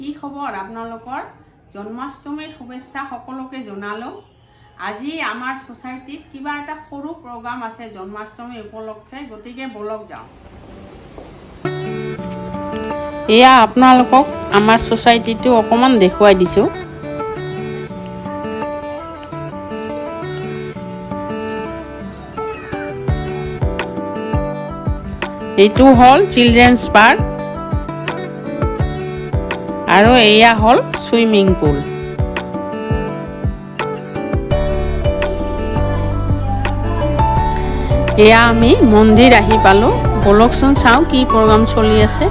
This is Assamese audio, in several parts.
কি খবৰ আপোনালোকৰ জন্মাষ্টমীৰ শুভেচ্ছা সকলোকে জনালো। আজি আমাৰ সোসাইটিত কিবা এটা সৰু প্ৰগ্ৰাম আছে জন্মাষ্টমী উপলক্ষে, গতিকে বলক যাওঁ। এয়া আপোনালোকক আমাৰ সোসাইটিটো অকমান দেখুৱাই দিছো। এইটো হল চিলড্ৰেনছ পাৰ্ক আৰু এয়া হল সুইমিং পুল। এয়া আমি মন্দিৰ আহি পালো। বলকচোন চাওঁ কি প্ৰগ্ৰাম চলি আছে।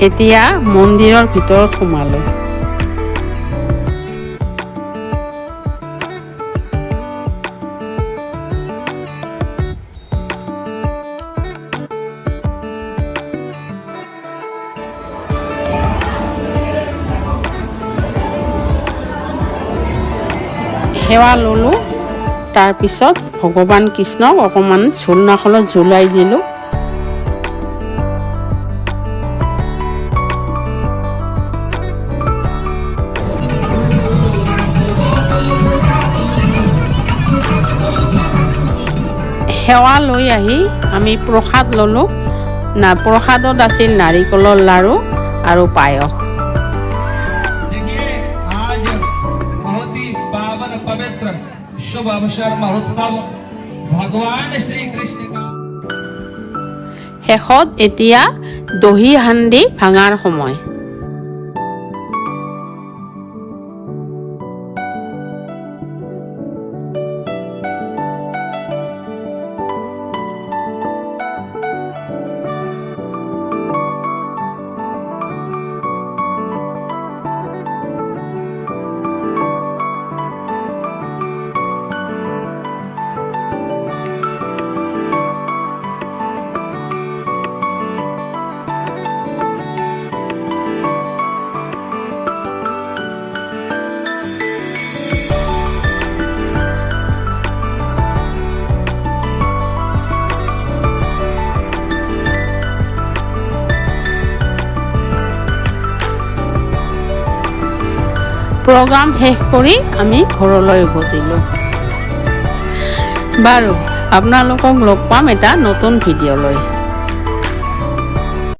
এতিয়া মন্দিৰৰ ভিতৰত সোমালো। সেৱা ললো। তাৰপিছত ভগৱান কৃষ্ণক অকণমান ঝুলনাখনত ঝুলাই দিলো। সেৱা লৈ আহি আমি প্ৰসাদ ললো। প্ৰসাদত আছিল নাৰিকলৰ লাড়ু আৰু পায়স। শেষত এতিয়া দহি হান্দি ভাঙাৰ সময়। প্ৰগ্ৰাম শেষ কৰি আমি ঘৰলৈ উভতিলো। বাৰু আপোনালোকক লগ পাম এটা নতুন ভিডিঅ' লৈ।